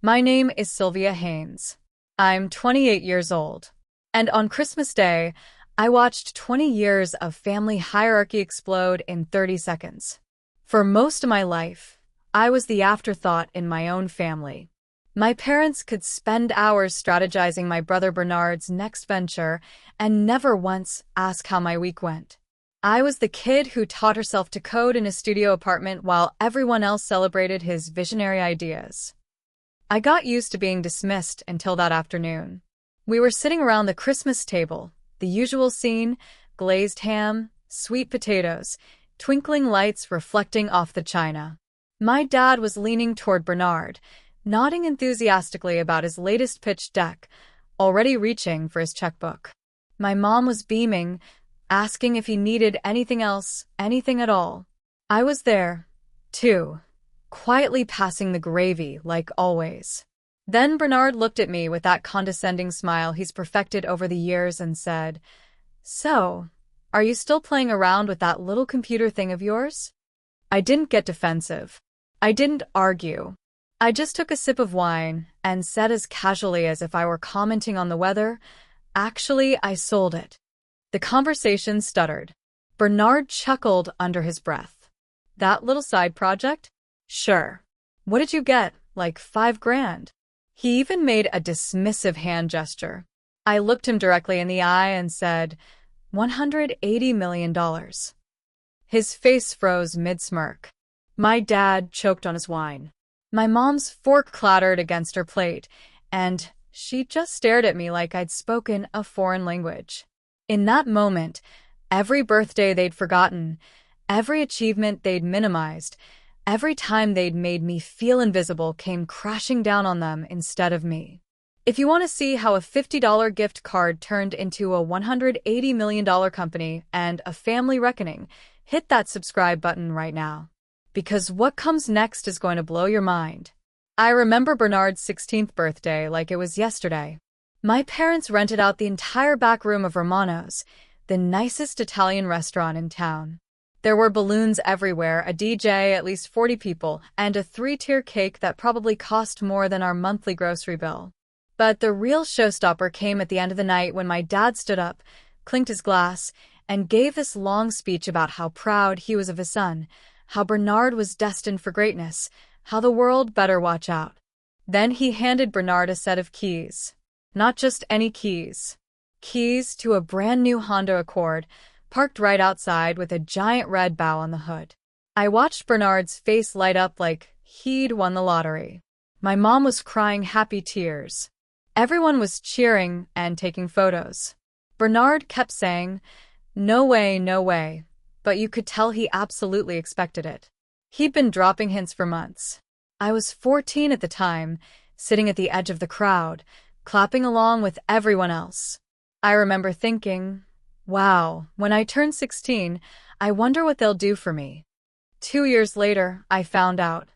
My name is Sylvia Haynes. I'm 28 years old. And on Christmas Day, I watched 20 years of family hierarchy explode in 30 seconds. For most of my life, I was the afterthought in my own family. My parents could spend hours strategizing my brother Bernard's next venture and never once ask how my week went. I was the kid who taught herself to code in a studio apartment while everyone else celebrated his visionary ideas. I got used to being dismissed until that afternoon. We were sitting around the Christmas table, the usual scene: glazed ham, sweet potatoes, twinkling lights reflecting off the china. My dad was leaning toward Bernard, nodding enthusiastically about his latest pitch deck, already reaching for his checkbook. My mom was beaming, asking if he needed anything else, anything at all. I was there, too, quietly passing the gravy like always. Then Bernard looked at me with that condescending smile he's perfected over the years and said, "So, are you still playing around with that little computer thing of yours?" I didn't get defensive. I didn't argue. I just took a sip of wine and said as casually as if I were commenting on the weather, "Actually, I sold it." The conversation stuttered. Bernard chuckled under his breath. "That little side project? Sure. What did you get, like $5,000? He even made a dismissive hand gesture. I looked him directly in the eye and said, $180 million. His face froze mid-smirk. My dad choked on his wine. My mom's fork clattered against her plate, and she just stared at me like I'd spoken a foreign language. In that moment, every birthday they'd forgotten, every achievement they'd minimized, every time they'd made me feel invisible came crashing down on them instead of me. If you want to see how a $50 gift card turned into a $180 million company and a family reckoning, hit that subscribe button right now. Because what comes next is going to blow your mind. I remember Bernard's 16th birthday like it was yesterday. My parents rented out the entire back room of Romano's, the nicest Italian restaurant in town. There were balloons everywhere, a DJ, at least 40 people, and a 3-tier cake that probably cost more than our monthly grocery bill. But the real showstopper came at the end of the night when my dad stood up, clinked his glass, and gave this long speech about how proud he was of his son, how Bernard was destined for greatness, how the world better watch out. Then he handed Bernard a set of keys. Not just any keys. Keys to a brand new Honda Accord, parked right outside with a giant red bow on the hood. I watched Bernard's face light up like he'd won the lottery. My mom was crying happy tears. Everyone was cheering and taking photos. Bernard kept saying, "No way, no way," but you could tell he absolutely expected it. He'd been dropping hints for months. I was 14 at the time, sitting at the edge of the crowd, clapping along with everyone else. I remember thinking, wow, when I turn 16, I wonder what they'll do for me. 2 years later, I found out.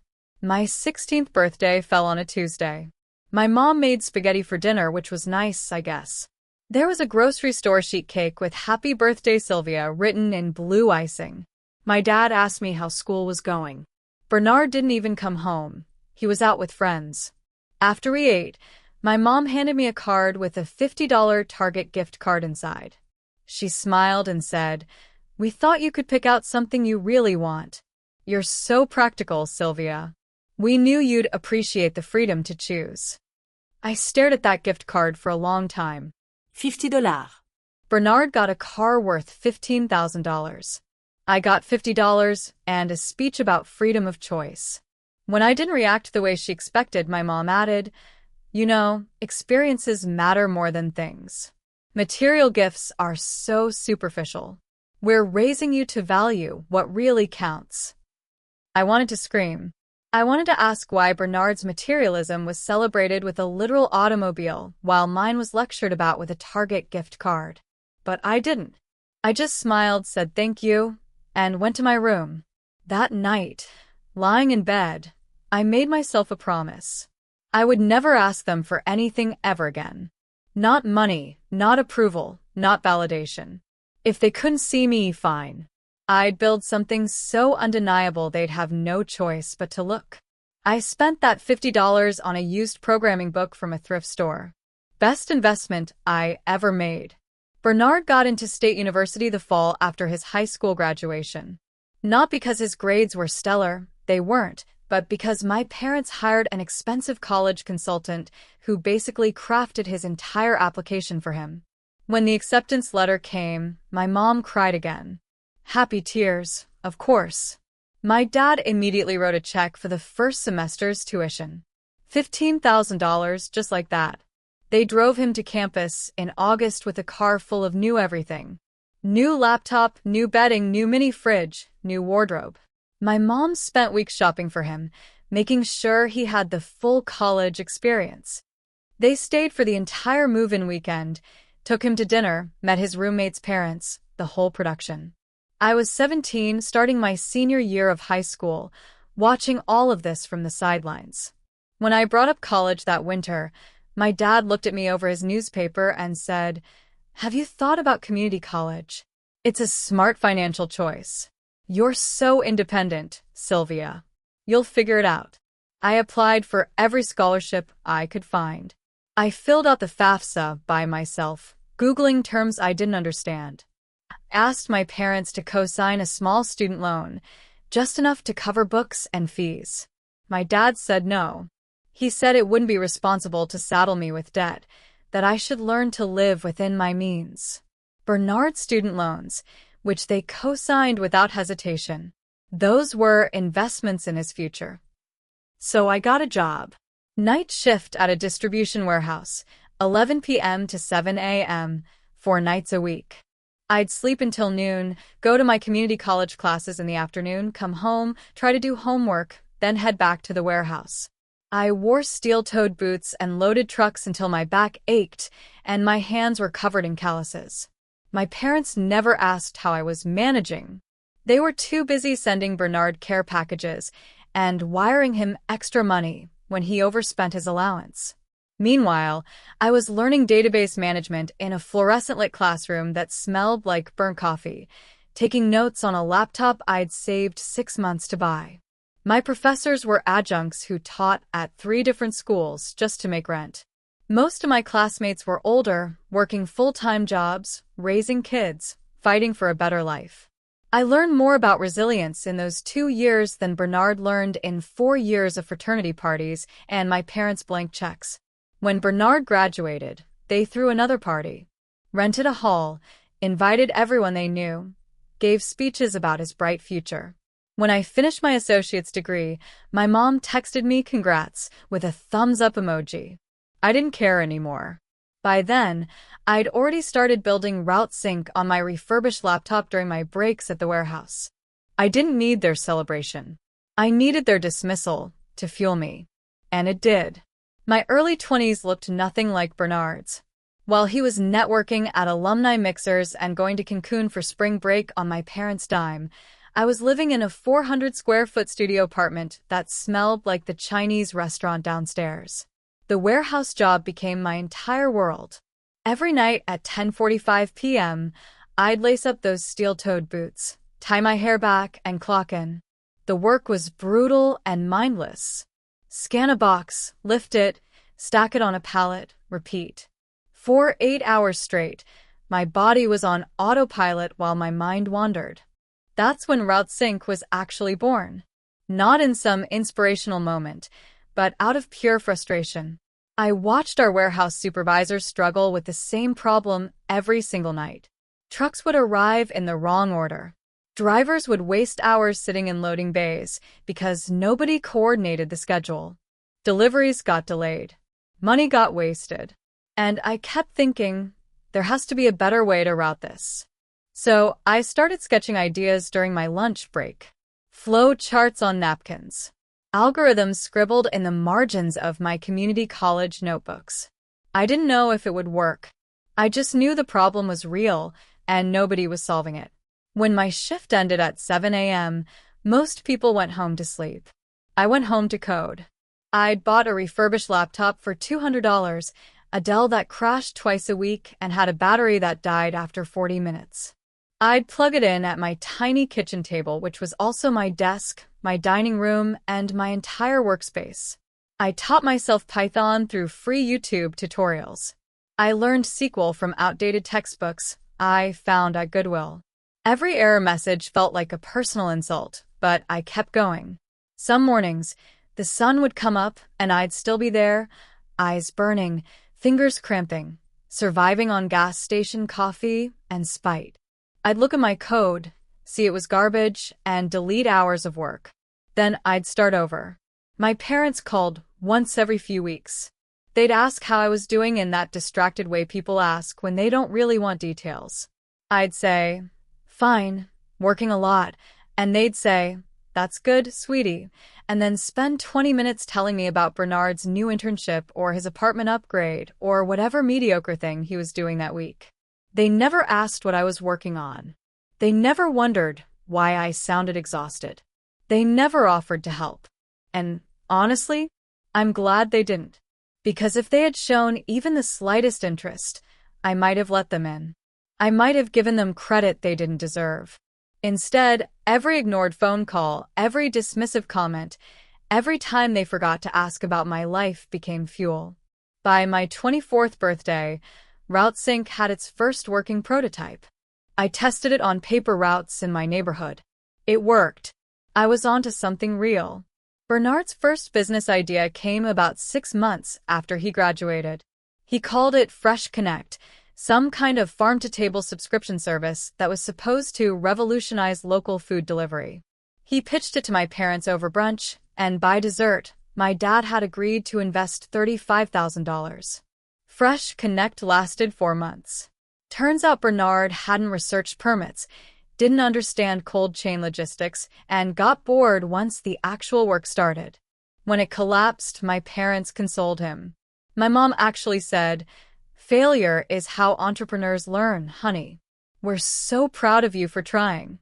My 16th birthday fell on a Tuesday. My mom made spaghetti for dinner, which was nice, I guess. There was a grocery store sheet cake with "Happy Birthday, Sylvia" written in blue icing. My dad asked me how school was going. Bernard didn't even come home. He was out with friends. After we ate, my mom handed me a card with a $50 Target gift card inside. She smiled and said, "We thought you could pick out something you really want. You're so practical, Sylvia. We knew you'd appreciate the freedom to choose." I stared at that gift card for a long time. $50. Bernard got a car worth $15,000. I got $50 and a speech about freedom of choice. When I didn't react the way she expected, my mom added, "You know, experiences matter more than things. Material gifts are so superficial. We're raising you to value what really counts." I wanted to scream. I wanted to ask why Bernard's materialism was celebrated with a literal automobile while mine was lectured about with a Target gift card. But I didn't. I just smiled, said thank you, and went to my room. That night, lying in bed, I made myself a promise. I would never ask them for anything ever again. Not money, not approval, not validation. If they couldn't see me, fine. I'd build something so undeniable they'd have no choice but to look. I spent that $50 on a used programming book from a thrift store. Best investment I ever made. Bernard got into State University the fall after his high school graduation. Not because his grades were stellar, they weren't, but because my parents hired an expensive college consultant who basically crafted his entire application for him. When the acceptance letter came, my mom cried again. Happy tears, of course. My dad immediately wrote a check for the first semester's tuition. $15,000, just like that. They drove him to campus in August with a car full of new everything. New laptop, new bedding, new mini fridge, new wardrobe. My mom spent weeks shopping for him, making sure he had the full college experience. They stayed for the entire move-in weekend, took him to dinner, met his roommate's parents, the whole production. I was 17, starting my senior year of high school, watching all of this from the sidelines. When I brought up college that winter, my dad looked at me over his newspaper and said, "Have you thought about community college? It's a smart financial choice. You're so independent, Sylvia. You'll figure it out." I applied for every scholarship I could find. I filled out the FAFSA by myself, Googling terms I didn't understand. Asked my parents to co-sign a small student loan, just enough to cover books and fees. My dad said no. He said it wouldn't be responsible to saddle me with debt, that I should learn to live within my means. Bernard's student loans, which they co-signed without hesitation. Those were investments in his future. So I got a job. Night shift at a distribution warehouse, 11 p.m. to 7 a.m., 4 nights a week. I'd sleep until noon, go to my community college classes in the afternoon, come home, try to do homework, then head back to the warehouse. I wore steel-toed boots and loaded trucks until my back ached and my hands were covered in calluses. My parents never asked how I was managing. They were too busy sending Bernard care packages and wiring him extra money when he overspent his allowance. Meanwhile, I was learning database management in a fluorescent-lit classroom that smelled like burnt coffee, taking notes on a laptop I'd saved 6 months to buy. My professors were adjuncts who taught at 3 different schools just to make rent. Most of my classmates were older, working full-time jobs, raising kids, fighting for a better life. I learned more about resilience in those 2 years than Bernard learned in 4 years of fraternity parties and my parents' blank checks. When Bernard graduated, they threw another party, rented a hall, invited everyone they knew, gave speeches about his bright future. When I finished my associate's degree, my mom texted me congrats with a thumbs-up emoji. I didn't care anymore. By then, I'd already started building RouteSync on my refurbished laptop during my breaks at the warehouse. I didn't need their celebration. I needed their dismissal to fuel me. And it did. My early 20s looked nothing like Bernard's. While he was networking at alumni mixers and going to Cancun for spring break on my parents' dime, I was living in a 400-square-foot studio apartment that smelled like the Chinese restaurant downstairs. The warehouse job became my entire world. Every night at 10:45 p.m., I'd lace up those steel-toed boots, tie my hair back, and clock in. The work was brutal and mindless. Scan a box, lift it, stack it on a pallet, repeat. For 8 hours straight, my body was on autopilot while my mind wandered. That's when RouteSync was actually born. Not in some inspirational moment, but out of pure frustration. I watched our warehouse supervisors struggle with the same problem every single night. Trucks would arrive in the wrong order. Drivers would waste hours sitting in loading bays because nobody coordinated the schedule. Deliveries got delayed. Money got wasted. And I kept thinking, there has to be a better way to route this. So I started sketching ideas during my lunch break. Flow charts on napkins. Algorithms scribbled in the margins of my community college notebooks. I didn't know if it would work. I just knew the problem was real and nobody was solving it. When my shift ended at 7 a.m., most people went home to sleep. I went home to code. I'd bought a refurbished laptop for $200, a Dell that crashed twice a week and had a battery that died after 40 minutes. I'd plug it in at my tiny kitchen table, which was also my desk, my dining room, and my entire workspace. I taught myself Python through free YouTube tutorials. I learned SQL from outdated textbooks I found at Goodwill. Every error message felt like a personal insult, but I kept going. Some mornings, the sun would come up and I'd still be there, eyes burning, fingers cramping, surviving on gas station coffee and spite. I'd look at my code, see it was garbage, and delete hours of work. Then I'd start over. My parents called once every few weeks. They'd ask how I was doing in that distracted way people ask when they don't really want details. I'd say, "Fine, working a lot," and they'd say, "That's good, sweetie," and then spend 20 minutes telling me about Bernard's new internship or his apartment upgrade or whatever mediocre thing he was doing that week. They never asked what I was working on. They never wondered why I sounded exhausted. They never offered to help. And honestly, I'm glad they didn't. Because if they had shown even the slightest interest, I might have let them in. I might have given them credit they didn't deserve. Instead, every ignored phone call, every dismissive comment, every time they forgot to ask about my life became fuel. By my 24th birthday, RouteSync had its first working prototype. I tested it on paper routes in my neighborhood. It worked. I was onto something real. Bernard's first business idea came about 6 months after he graduated. He called it Fresh Connect, some kind of farm-to-table subscription service that was supposed to revolutionize local food delivery. He pitched it to my parents over brunch, and by dessert, my dad had agreed to invest $35,000. Fresh Connect lasted 4 months. Turns out Bernard hadn't researched permits, didn't understand cold chain logistics, and got bored once the actual work started. When it collapsed, my parents consoled him. My mom actually said, "Failure is how entrepreneurs learn, honey. We're so proud of you for trying."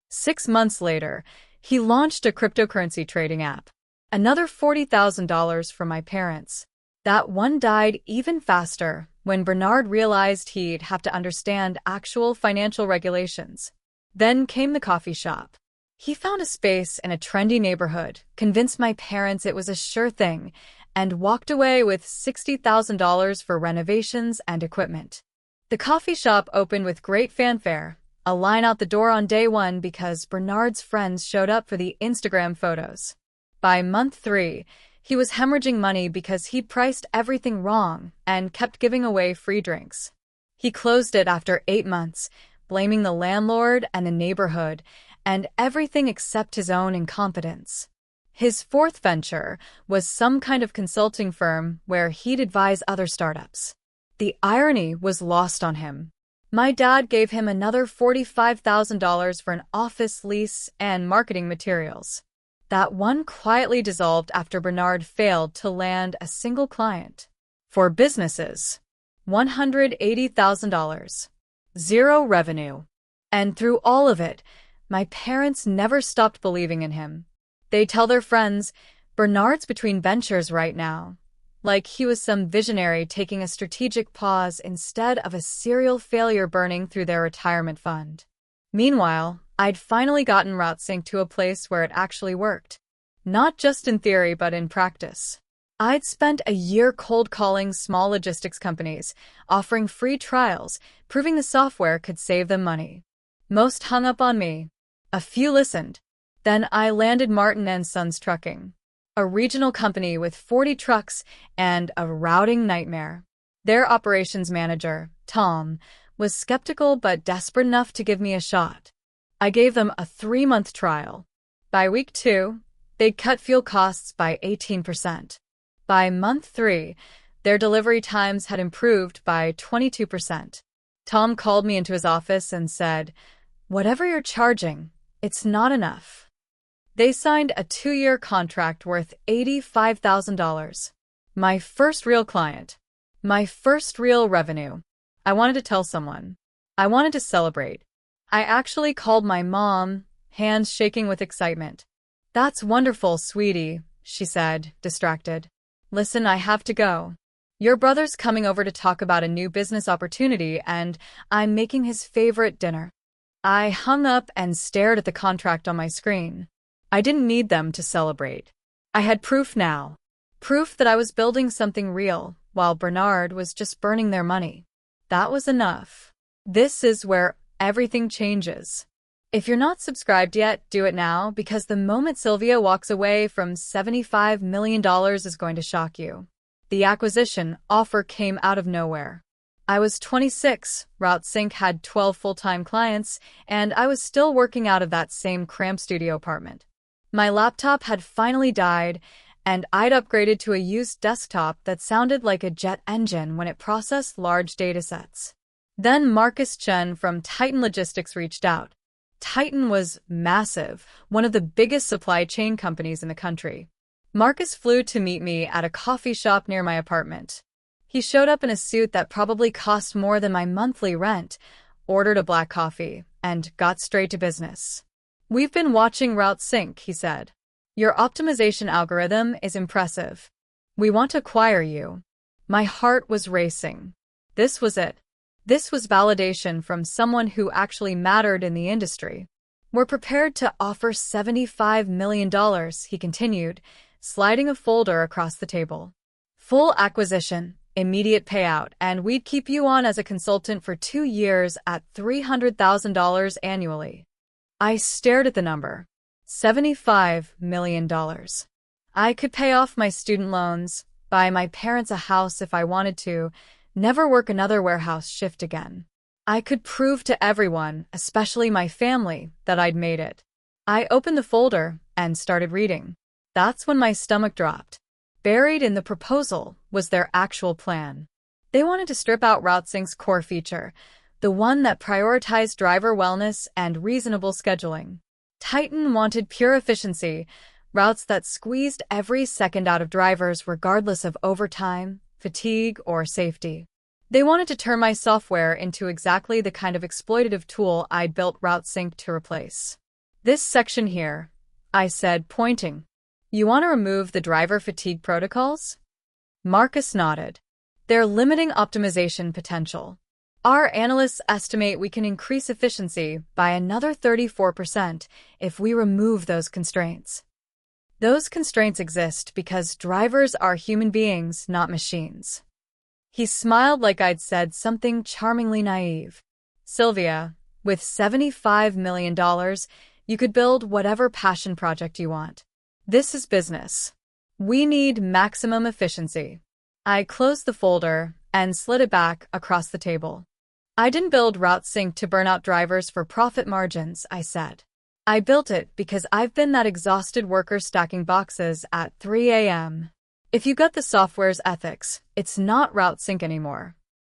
6 months later, he launched a cryptocurrency trading app. Another $40,000 from my parents. That one died even faster when Bernard realized he'd have to understand actual financial regulations. Then came the coffee shop. He found a space in a trendy neighborhood, convinced my parents it was a sure thing, and walked away with $60,000 for renovations and equipment. The coffee shop opened with great fanfare, a line out the door on day one because Bernard's friends showed up for the Instagram photos. By month 3, he was hemorrhaging money because he'd priced everything wrong and kept giving away free drinks. He closed it after 8 months, blaming the landlord and the neighborhood, and everything except his own incompetence. His fourth venture was some kind of consulting firm where he'd advise other startups. The irony was lost on him. My dad gave him another $45,000 for an office lease and marketing materials. That one quietly dissolved after Bernard failed to land a single client. For businesses, $180,000. Zero revenue. And through all of it, my parents never stopped believing in him. They tell their friends, "Bernard's between ventures right now," like he was some visionary taking a strategic pause instead of a serial failure burning through their retirement fund. Meanwhile, I'd finally gotten RouteSync to a place where it actually worked. Not just in theory, but in practice. I'd spent a year cold calling small logistics companies, offering free trials, proving the software could save them money. Most hung up on me. A few listened. Then I landed Martin & Sons Trucking, a regional company with 40 trucks and a routing nightmare. Their operations manager, Tom, was skeptical but desperate enough to give me a shot. I gave them a 3-month trial. By week 2, they'd cut fuel costs by 18%. By month 3, their delivery times had improved by 22%. Tom called me into his office and said, "Whatever you're charging, it's not enough." They signed a 2-year contract worth $85,000. My first real client. My first real revenue. I wanted to tell someone. I wanted to celebrate. I actually called my mom, hands shaking with excitement. "That's wonderful, sweetie," she said, distracted. "Listen, I have to go. Your brother's coming over to talk about a new business opportunity, and I'm making his favorite dinner." I hung up and stared at the contract on my screen. I didn't need them to celebrate. I had proof now. Proof that I was building something real, while Bernard was just burning their money. That was enough. This is where everything changes. If you're not subscribed yet, do it now, because the moment Sylvia walks away from $75 million is going to shock you. The acquisition offer came out of nowhere. I was 26, RouteSync had 12 full-time clients, and I was still working out of that same cramped studio apartment. My laptop had finally died, and I'd upgraded to a used desktop that sounded like a jet engine when it processed large datasets. Then Marcus Chen from Titan Logistics reached out. Titan was massive, one of the biggest supply chain companies in the country. Marcus flew to meet me at a coffee shop near my apartment. He showed up in a suit that probably cost more than my monthly rent, ordered a black coffee, and got straight to business. "We've been watching RouteSync," he said. "Your optimization algorithm is impressive. We want to acquire you." My heart was racing. This was it. This was validation from someone who actually mattered in the industry. "We're prepared to offer $75 million, he continued, sliding a folder across the table. "Full acquisition, immediate payout, and we'd keep you on as a consultant for 2 years at $300,000 annually." I stared at the number. $75 million. I could pay off my student loans, buy my parents a house if I wanted to, never work another warehouse shift again. I could prove to everyone, especially my family, that I'd made it. I opened the folder and started reading. That's when my stomach dropped. Buried in the proposal was their actual plan. They wanted to strip out RouteSync's core feature, the one that prioritized driver wellness and reasonable scheduling. Titan wanted pure efficiency, routes that squeezed every second out of drivers regardless of overtime, fatigue, or safety. They wanted to turn my software into exactly the kind of exploitative tool I'd built RouteSync to replace. "This section here," I said, pointing. "You want to remove the driver fatigue protocols?" Marcus nodded. "They're limiting optimization potential. Our analysts estimate we can increase efficiency by another 34% if we remove those constraints." Those constraints exist because drivers are human beings, not machines. He smiled like I'd said something charmingly naive. "Sylvia, with $75 million, you could build whatever passion project you want. This is business. We need maximum efficiency." I closed the folder and slid it back across the table. "I didn't build RouteSync to burn out drivers for profit margins," I said. "I built it because I've been that exhausted worker stacking boxes at 3 a.m. If you got the software's ethics, it's not RouteSync anymore.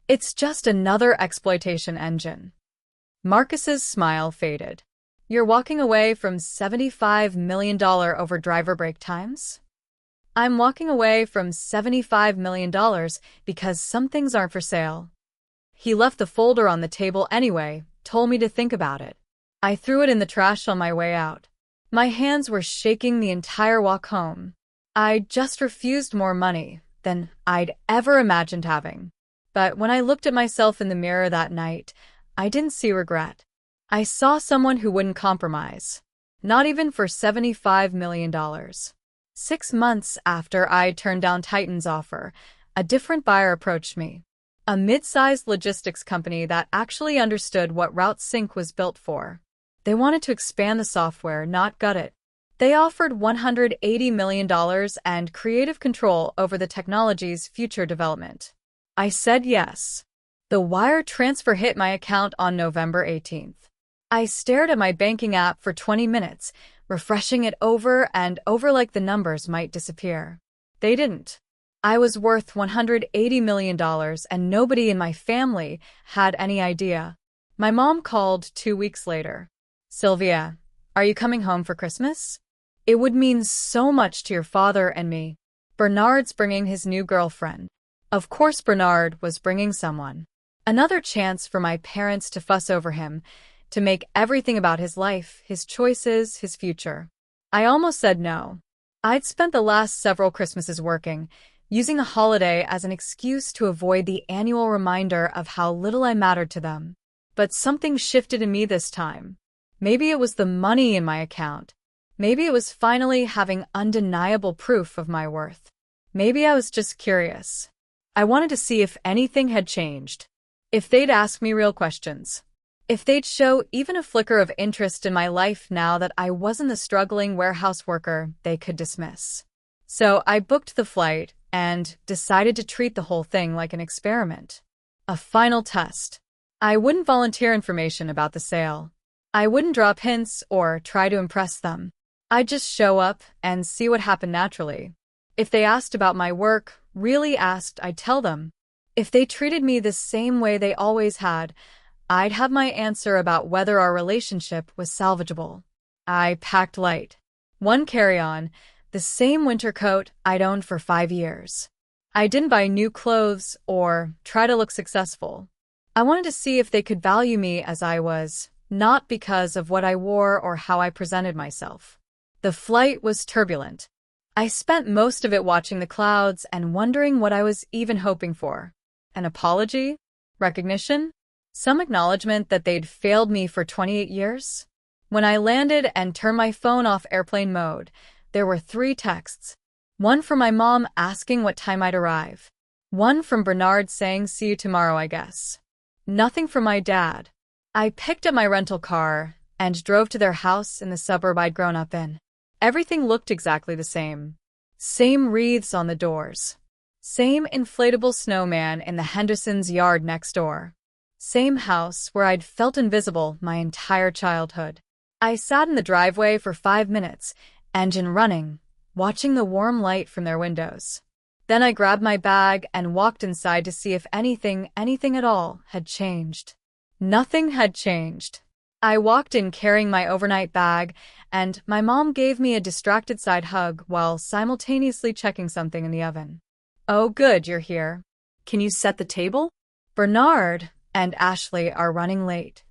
It's just another exploitation engine." Marcus's smile faded. "You're walking away from $75 million over driver break times?" "I'm walking away from $75 million because some things aren't for sale." He left the folder on the table anyway, told me to think about it. I threw it in the trash on my way out. My hands were shaking the entire walk home. I just refused more money than I'd ever imagined having. But when I looked at myself in the mirror that night, I didn't see regret. I saw someone who wouldn't compromise. Not even for $75 million. 6 months after I turned down Titan's offer, a different buyer approached me. A mid-sized logistics company that actually understood what RouteSync was built for. They wanted to expand the software, not gut it. They offered $180 million and creative control over the technology's future development. I said yes. The wire transfer hit my account on November 18th. I stared at my banking app for 20 minutes, refreshing it over and over like the numbers might disappear. They didn't. I was worth $180 million and nobody in my family had any idea. My mom called 2 weeks later. "Sylvia, are you coming home for Christmas? It would mean so much to your father and me. Bernard's bringing his new girlfriend." Of course Bernard was bringing someone. Another chance for my parents to fuss over him, to make everything about his life, his choices, his future. I almost said no. I'd spent the last several Christmases working, using the holiday as an excuse to avoid the annual reminder of how little I mattered to them. But something shifted in me this time. Maybe it was the money in my account. Maybe it was finally having undeniable proof of my worth. Maybe I was just curious. I wanted to see if anything had changed. If they'd ask me real questions. If they'd show even a flicker of interest in my life now that I wasn't the struggling warehouse worker they could dismiss. So I booked the flight and decided to treat the whole thing like an experiment. A final test. I wouldn't volunteer information about the sale. I wouldn't drop hints or try to impress them. I'd just show up and see what happened naturally. If they asked about my work, really asked, I'd tell them. If they treated me the same way they always had, I'd have my answer about whether our relationship was salvageable. I packed light. One carry-on, the same winter coat I'd owned for 5 years. I didn't buy new clothes or try to look successful. I wanted to see if they could value me as I was, not because of what I wore or how I presented myself. The flight was turbulent. I spent most of it watching the clouds and wondering what I was even hoping for. An apology? Recognition? Some acknowledgement that they'd failed me for 28 years? When I landed and turned my phone off airplane mode, there were 3 texts. One from my mom asking what time I'd arrive. One from Bernard saying, "See you tomorrow, I guess." Nothing from my dad. I picked up my rental car and drove to their house in the suburb I'd grown up in. Everything looked exactly the same. Same wreaths on the doors. Same inflatable snowman in the Hendersons' yard next door. Same house where I'd felt invisible my entire childhood. I sat in the driveway for 5 minutes, engine running, watching the warm light from their windows. Then I grabbed my bag and walked inside to see if anything at all, had changed. Nothing had changed. I walked in carrying my overnight bag, and my mom gave me a distracted side hug while simultaneously checking something in the oven. "Oh, good, you're here. Can you set the table? Bernard and Ashley are running late."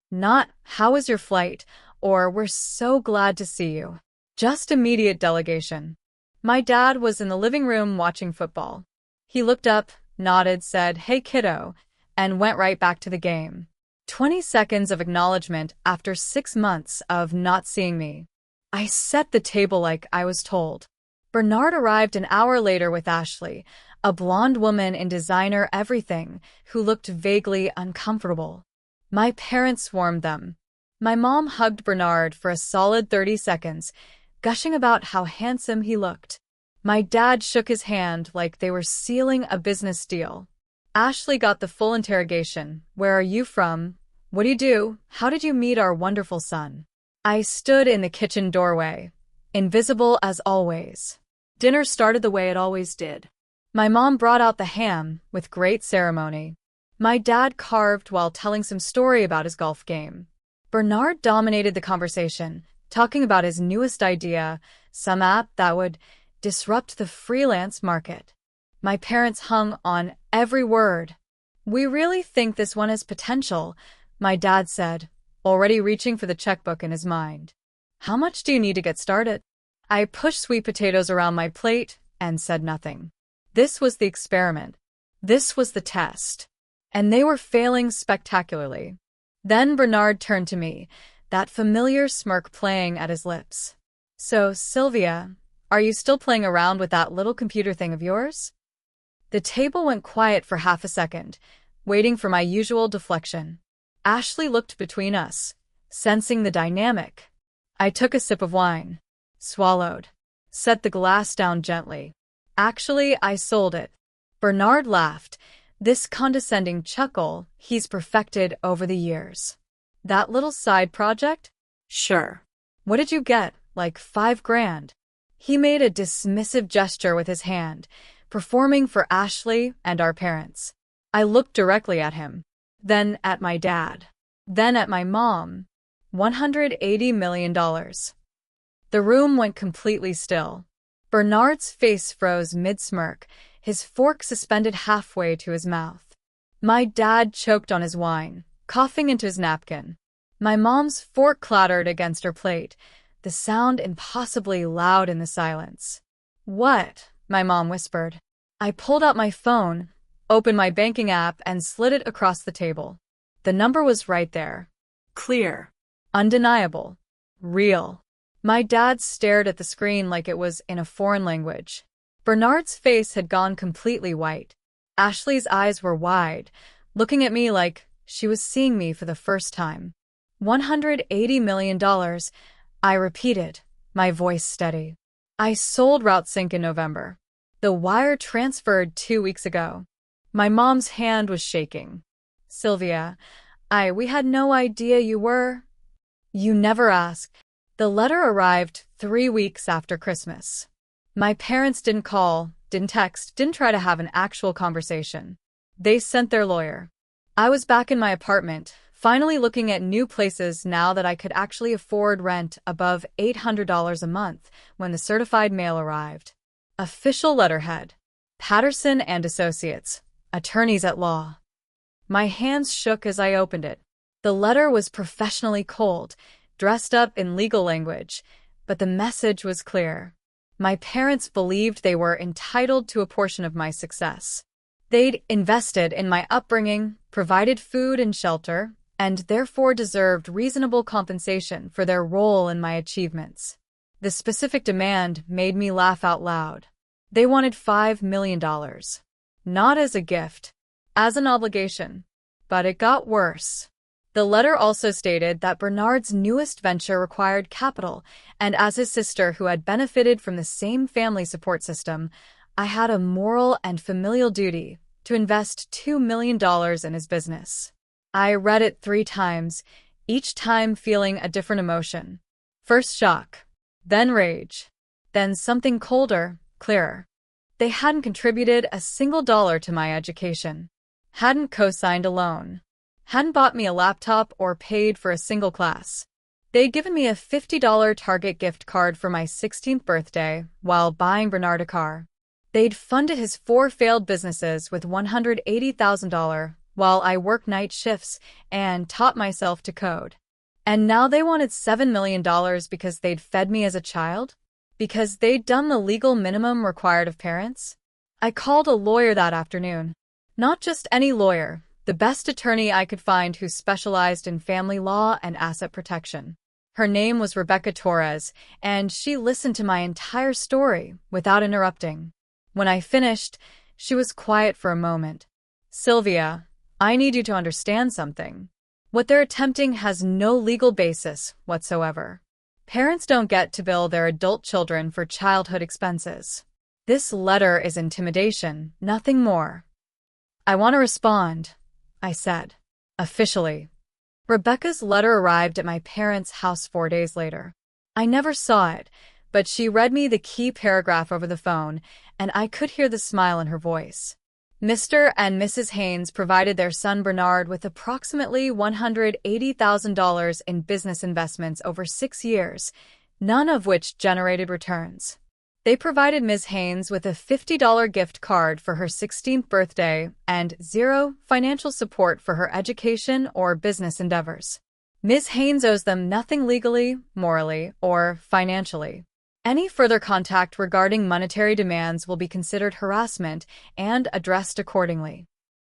Not, "How was your flight?" or "We're so glad to see you." Just immediate delegation. My dad was in the living room watching football. He looked up, nodded, said, "Hey, kiddo," and went right back to the game. 20 seconds of acknowledgement after 6 months of not seeing me. I set the table like I was told. Bernard arrived an hour later with Ashley, a blonde woman in designer everything who looked vaguely uncomfortable. My parents warmed them. My mom hugged Bernard for a solid 30 seconds, gushing about how handsome he looked. My dad shook his hand like they were sealing a business deal. Ashley got the full interrogation. "Where are you from? What do you do? How did you meet our wonderful son?" I stood in the kitchen doorway, invisible as always. Dinner started the way it always did. My mom brought out the ham with great ceremony. My dad carved while telling some story about his golf game. Bernard dominated the conversation, talking about his newest idea, some app that would disrupt the freelance market. My parents hung on every word. "We really think this one has potential," my dad said, already reaching for the checkbook in his mind. "How much do you need to get started?" I pushed sweet potatoes around my plate and said nothing. This was the experiment. This was the test. And they were failing spectacularly. Then Bernard turned to me, that familiar smirk playing at his lips. "So, Sylvia, are you still playing around with that little computer thing of yours?" The table went quiet for half a second, waiting for my usual deflection. Ashley looked between us, sensing the dynamic. I took a sip of wine, swallowed, set the glass down gently. "Actually, I sold it." Bernard laughed, this condescending chuckle he's perfected over the years. "That little side project?" "Sure." "What did you get, like 5 grand? He made a dismissive gesture with his hand, performing for Ashley and our parents. I looked directly at him, then at my dad, then at my mom. $180 million. The room went completely still. Bernard's face froze mid-smirk, his fork suspended halfway to his mouth. My dad choked on his wine, coughing into his napkin. My mom's fork clattered against her plate, the sound impossibly loud in the silence. "What?" my mom whispered. I pulled out my phone, opened my banking app, and slid it across the table. The number was right there. Clear. Undeniable. Real. My dad stared at the screen like it was in a foreign language. Bernard's face had gone completely white. Ashley's eyes were wide, looking at me like she was seeing me for the first time. $180 million, I repeated, my voice steady. I sold RouteSync in November. The wire transferred 2 weeks ago. My mom's hand was shaking. Sylvia, we had no idea you were. You never asked. The letter arrived 3 weeks after Christmas. My parents didn't call, didn't text, didn't try to have an actual conversation. They sent their lawyer. I was back in my apartment, finally looking at new places now that I could actually afford rent above $800 a month when the certified mail arrived. Official letterhead. Patterson and Associates, attorneys at law. My hands shook as I opened it. The letter was professionally cold, dressed up in legal language, but the message was clear. My parents believed they were entitled to a portion of my success. They'd invested in my upbringing, provided food and shelter, and therefore deserved reasonable compensation for their role in my achievements. The specific demand made me laugh out loud. They wanted $5 million. Not as a gift, as an obligation. But it got worse. The letter also stated that Bernard's newest venture required capital, and as his sister who had benefited from the same family support system, I had a moral and familial duty to invest $2 million in his business. I read it 3 times, each time feeling a different emotion. First shock, then rage, then something colder, clearer. They hadn't contributed a single dollar to my education, hadn't co-signed a loan, hadn't bought me a laptop or paid for a single class. They'd given me a $50 Target gift card for my 16th birthday while buying Bernard a car. They'd funded his 4 failed businesses with $180,000 while I worked night shifts and taught myself to code. And now they wanted $7 million because they'd fed me as a child? Because they'd done the legal minimum required of parents? I called a lawyer that afternoon. Not just any lawyer, the best attorney I could find who specialized in family law and asset protection. Her name was Rebecca Torres, and she listened to my entire story without interrupting. When I finished, she was quiet for a moment. Sylvia, I need you to understand something. What they're attempting has no legal basis whatsoever. Parents don't get to bill their adult children for childhood expenses. This letter is intimidation, nothing more. I want to respond, I said, officially. Rebecca's letter arrived at my parents' house 4 days later. I never saw it, but she read me the key paragraph over the phone, and I could hear the smile in her voice. Mr. and Mrs. Haynes provided their son Bernard with approximately $180,000 in business investments over 6 years, none of which generated returns. They provided Ms. Haynes with a $50 gift card for her 16th birthday and 0 financial support for her education or business endeavors. Ms. Haynes owes them nothing legally, morally, or financially. Any further contact regarding monetary demands will be considered harassment and addressed accordingly.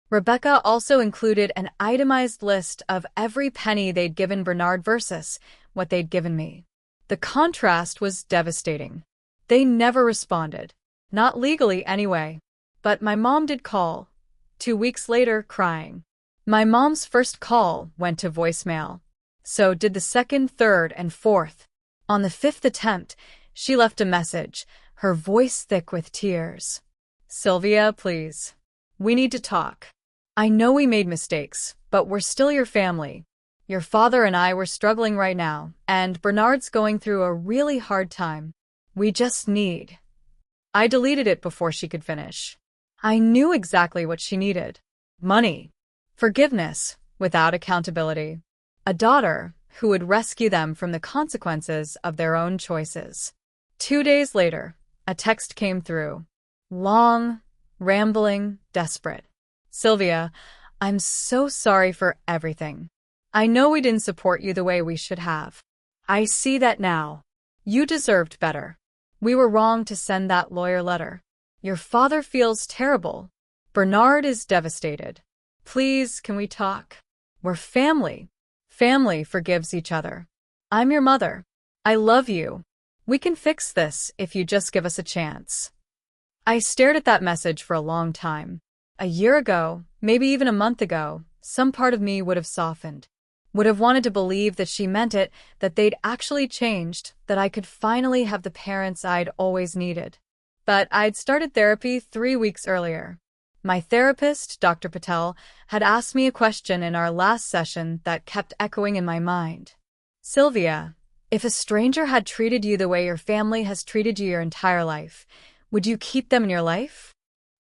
Rebecca also included an itemized list of every penny they'd given Bernard versus what they'd given me. The contrast was devastating. They never responded. Not legally, anyway. But my mom did call. 2 weeks later, crying. My mom's first call went to voicemail. So did the second, third, and fourth. On the 5th attempt, she left a message, her voice thick with tears. Sylvia, please. We need to talk. I know we made mistakes, but we're still your family. Your father and I were struggling right now, and Bernard's going through a really hard time. We just need. I deleted it before she could finish. I knew exactly what she needed. Money. Forgiveness, without accountability. A daughter who would rescue them from the consequences of their own choices. 2 days later, a text came through. Long, rambling, desperate. Sylvia, I'm so sorry for everything. I know we didn't support you the way we should have. I see that now. You deserved better. We were wrong to send that lawyer letter. Your father feels terrible. Bernard is devastated. Please, can we talk? We're family. Family forgives each other. I'm your mother. I love you, We can fix this if you just give us a chance. I stared at that message for a long time. A year ago, maybe even a month ago, some part of me would have softened, would have wanted to believe that she meant it, that they'd actually changed, that I could finally have the parents I'd always needed. But I'd started therapy 3 weeks earlier. My therapist, Dr. Patel, had asked me a question in our last session that kept echoing in my mind. Sylvia, if a stranger had treated you the way your family has treated you your entire life, would you keep them in your life?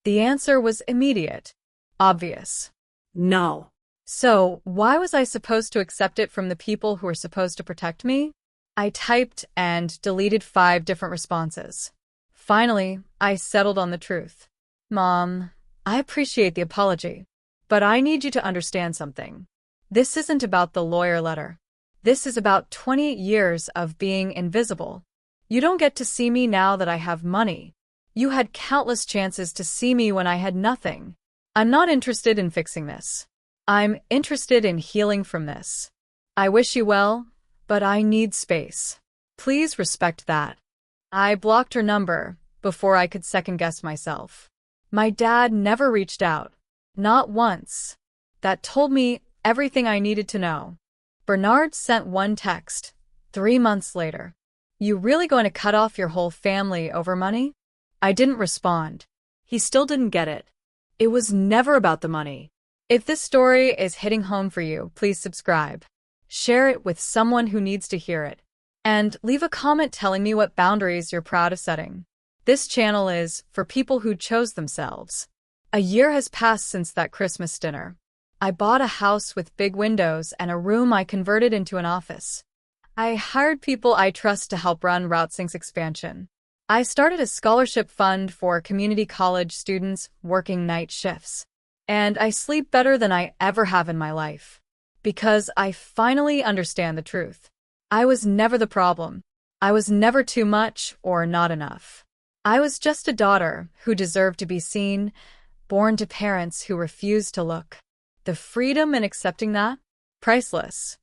The answer was immediate, obvious. No. So, why was I supposed to accept it from the people who were supposed to protect me? I typed and deleted 5 different responses. Finally, I settled on the truth. Mom, I appreciate the apology, but I need you to understand something. This isn't about the lawyer letter. This is about 28 years of being invisible. You don't get to see me now that I have money. You had countless chances to see me when I had nothing. I'm not interested in fixing this. I'm interested in healing from this. I wish you well, but I need space. Please respect that. I blocked her number before I could second-guess myself. My dad never reached out. Not once. That told me everything I needed to know. Bernard sent one text, 3 months later. You really going to cut off your whole family over money? I didn't respond. He still didn't get it. It was never about the money. If this story is hitting home for you, please subscribe. Share it with someone who needs to hear it. And leave a comment telling me what boundaries you're proud of setting. This channel is for people who chose themselves. A year has passed since that Christmas dinner. I bought a house with big windows and a room I converted into an office. I hired people I trust to help run RouteSync's expansion. I started a scholarship fund for community college students working night shifts. And I sleep better than I ever have in my life. Because I finally understand the truth. I was never the problem. I was never too much or not enough. I was just a daughter who deserved to be seen, born to parents who refused to look. The freedom in accepting that? Priceless.